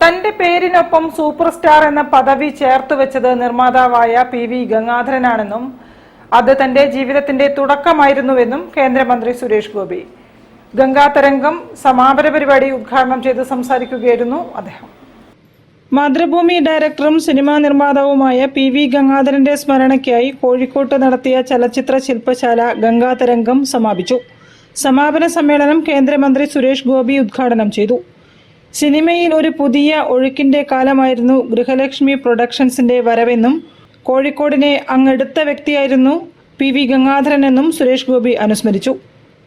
തന്റെ പേരിനൊപ്പം super star എന്ന പദവി ചേർത്തുവെച്ചത് നിർമ്മാതാവായ PV ഗംഗാധരനാണെന്നും അത് തന്റെ ജീവിതത്തിന്റെ തുടക്കമായിരുന്നുവെന്നും കേന്ദ്രമന്ത്രി സുരേഷ് ഗോപി ഗംഗാതരംഗം സമാപന പരിപാടി ഉദ്ഘാടനം ചെയ്ത് സംസാരിക്കുകയായിരുന്നു അദ്ദേഹം. മാതൃഭൂമി ഡയറക്ടറും സിനിമാ നിർമ്മാതാവുമായ PV ഗംഗാധരന്റെ സ്മരണയ്ക്കായി കോഴിക്കോട്ട് നടത്തിയ ചലച്ചിത്ര ശില്പശാല ഗംഗാതരംഗം സമാപിച്ചു. സമാപന സമ്മേളനം കേന്ദ്രമന്ത്രി സുരേഷ് ഗോപി ഉദ്ഘാടനം ചെയ്തു. സിനിമയിൽ ഒരു പുതിയ ഒഴുക്കിന്റെ കാലമായിരുന്നു ഗൃഹലക്ഷ്മി പ്രൊഡക്ഷൻസിന്റെ വരവെന്നും കോഴിക്കോടിനെ അങ്ങെടുത്ത വ്യക്തിയായിരുന്നു PV ഗംഗാധരൻ എന്നും സുരേഷ് ഗോപി അനുസ്മരിച്ചു.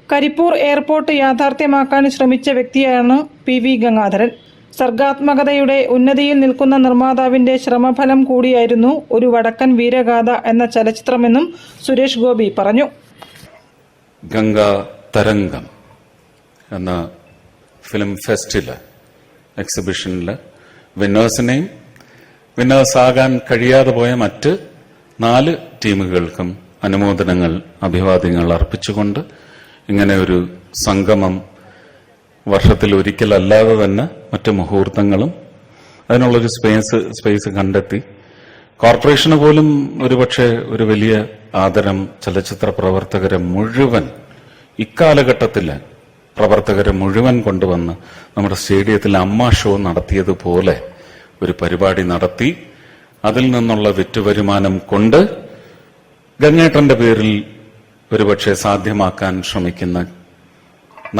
കരിപ്പൂർ എയർപോർട്ട് യാഥാർത്ഥ്യമാക്കാൻ ശ്രമിച്ച വ്യക്തിയാണ് PV ഗംഗാധരൻ. സർഗാത്മകതയുടെ ഉന്നതിയിൽ നിൽക്കുന്ന നിർമ്മാതാവിന്റെ ശ്രമഫലം കൂടിയായിരുന്നു ഒരു വടക്കൻ വീരഗാഥ എന്ന ചലച്ചിത്രമെന്നും സുരേഷ് ഗോപി പറഞ്ഞു. ഗംഗാ തരംഗം എന്ന ഫിലിം ഫെസ്റ്റില് എക്സിബിഷനില് വിന്നേഴ്സിനെയും വിന്നേഴ്സാകാൻ കഴിയാതെ പോയ മറ്റ് 4 ടീമുകൾക്കും അനുമോദനങ്ങൾ അഭിവാദ്യങ്ങൾ അർപ്പിച്ചുകൊണ്ട് ഇങ്ങനെ ഒരു സംഗമം വർഷത്തിൽ ഒരിക്കലല്ലാതെ തന്നെ മറ്റ് മുഹൂർത്തങ്ങളും അതിനുള്ളൊരു സ്പേസ് കണ്ടെത്തി കോർപ്പറേഷന് പോലും ഒരുപക്ഷെ ഒരു വലിയ ആദരം ചലച്ചിത്ര പ്രവർത്തകരെ മുഴുവൻ ഇക്കാലഘട്ടത്തില് പ്രവർത്തകരെ മുഴുവൻ കൊണ്ടുവന്ന് നമ്മുടെ സ്റ്റേഡിയത്തിൽ അമ്മ ഷോ നടത്തിയതുപോലെ ഒരു പരിപാടി നടത്തി അതിൽ നിന്നുള്ള വിറ്റുവരുമാനം കൊണ്ട് ഗംഗേട്ടന്റെ പേരിൽ ഒരുപക്ഷെ സാധ്യമാക്കാൻ ശ്രമിക്കുന്ന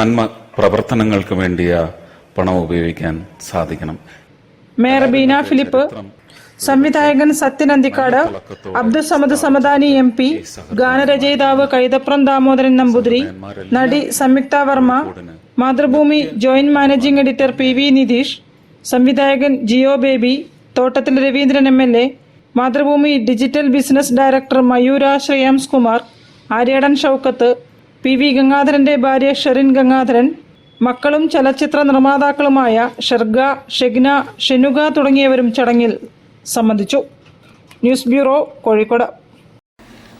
നന്മ പ്രവർത്തനങ്ങൾക്ക് വേണ്ടി ആ പണം ഉപയോഗിക്കാൻ സാധിക്കണം. മേയർ ബീന ഫിലിപ്പ്, സംവിധായകൻ സത്യൻ അന്തിക്കാട്, അബ്ദുൾ സമദ് സമദാനി MP, ഗാനരചയിതാവ് കൈതപ്രം ദാമോദരൻ നമ്പൂതിരി, നടി Samyuktha Varma, Mathrubhumi joint managing editor PV Nitheesh, സംവിധായകൻ Jeo Baby, Thottathil Raveendran MLA, Mathrubhumi digital business director Mayoora Shreyams Kumar, Aryadan Shoukath, PV ഗംഗാധരന്റെ ഭാര്യ ഷെറിൻ ഗംഗാധരൻ, മക്കളും ചലച്ചിത്ര നിർമ്മാതാക്കളുമായ ഷെർഗ, ഷെഗ്ന, ഷെനുഗ തുടങ്ങിയവരും ചടങ്ങിൽ സംബന്ധിച്ചു. News bureau, Kozhikode.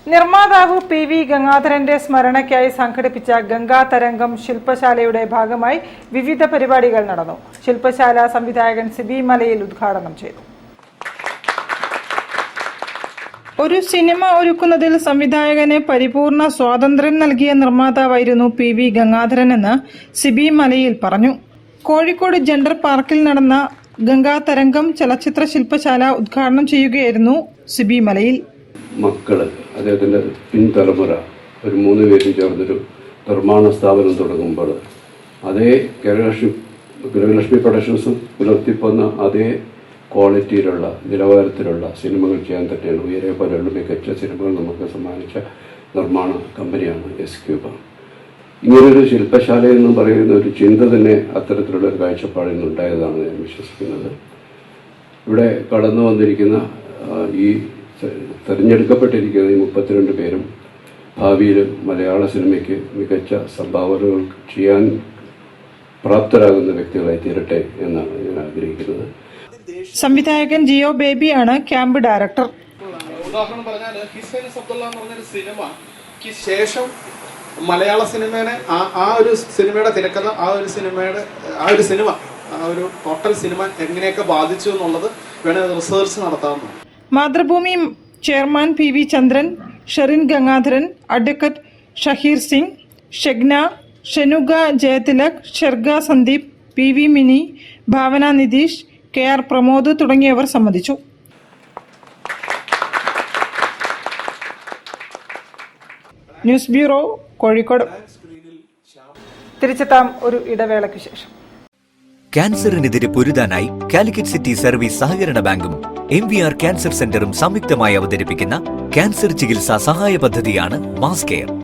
നിർമ്മാതാവ് PV ഗംഗാധരന്റെ സ്മരണയ്ക്കായി സംഘടിപ്പിച്ച ഗംഗാതരംഗം ശില്പശാലയുടെ ഭാഗമായി വിവിധ പരിപാടികൾ നടന്നു. ശില്പശാല സംവിധായകൻ സിബി മലയിൽ ഉദ്ഘാടനം ചെയ്തു. ഒരു സിനിമ ഒരുക്കുന്നതിൽ സംവിധായകന് പരിപൂർണ സ്വാതന്ത്ര്യം നൽകിയ നിർമ്മാതാവായിരുന്നു PV ഗംഗാധരൻ എന്ന് സിബി മലയിൽ പറഞ്ഞു. കോഴിക്കോട് ജെൻഡർ പാർക്കിൽ നടന്ന ഗംഗാതരംഗം ചലച്ചിത്ര ശില്പശാല ഉദ്ഘാടനം ചെയ്യുകയായിരുന്നു സിബി മലയിൽ. മക്കള് അദ്ദേഹത്തിന്റെ പിൻതലമുറ ഒരു 3 പേരും ചേർന്നൊരു നിർമ്മാണ സ്ഥാപനം തുടങ്ങുമ്പോൾ അതേ ഗൃഹലക്ഷ്മി പ്രൊഡക്ഷൻസും പുലർത്തിപ്പോന്ന അതേ ക്വാളിറ്റിയിലുള്ള നിലവാരത്തിലുള്ള സിനിമകൾ ചെയ്യാൻ തന്നെയാണ് ഉയരെ പോലെയുള്ള മികച്ച സിനിമകൾ നമുക്ക് സമ്മാനിച്ച നിർമ്മാണ കമ്പനിയാണ് എസ്ക്യൂബ. ഇങ്ങനൊരു ശില്പശാല എന്ന് പറയുന്ന ഒരു ചിന്ത തന്നെ അത്തരത്തിലുള്ള ഒരു കാഴ്ചപ്പാടിൽ നിന്നുണ്ടായതാണ് ഞാൻ വിശ്വസിക്കുന്നത്. ഇവിടെ കടന്നു വന്നിരിക്കുന്ന ഈ തിരഞ്ഞെടുക്കപ്പെട്ടിരിക്കുന്ന ഈ 32 പേരും ഭാവിയിൽ മലയാള സിനിമയ്ക്ക് മികച്ച സംഭാവനകൾ ചെയ്യാൻ പ്രാപ്തരാകുന്ന വ്യക്തികളായി തീരട്ടെ എന്നാണ് ഞാൻ ആഗ്രഹിക്കുന്നത്. സംവിധായകൻ ജിയോ ബേബിയാണ് ക്യാമ്പ് ഡയറക്ടർ. ഉദാഹരണം പറഞ്ഞാൽ ഹിസ്സൈൻസ് അബ്ദുള്ള എന്ന് പറഞ്ഞൊരു സിനിമയ്ക്ക് ശേഷം മലയാള സിനിമേനെ ആ ഒരു സിനിമയുടെ തിരക്കഥ ആ ഒരു ടോട്ടൽ സിനിമ എങ്ങനെയൊക്കെ ബാധിച്ചു എന്നുള്ളത് വേണമെങ്കിൽ റിസർച്ച് നടത്താവുന്നതാണ്. Mathrubhumi chairman PV Chandran, Sherin Gangadharan, advocate Shaheer Singh, Shegna, Shenuga Jayathilak, Sherga Sandeep, PV Mini, Bhavana Nitish, KR Pramod തുടങ്ങിയവർ സംബന്ധിച്ചു. News bureau, Kozhikode. തിരിച്ചെത്താം ഒരു ഇടവേളയ്ക്ക് ശേഷം. ക്യാൻസറിനെതിരെ പൊരുതാനായി കാലിക്കറ്റ് സിറ്റി സർവീസ് സഹകരണ ബാങ്കും MVR ക്യാൻസർ സെന്ററും സംയുക്തമായി അവതരിപ്പിക്കുന്ന ക്യാൻസർ ചികിത്സാ സഹായ പദ്ധതിയാണ് മാസ് കെയർ.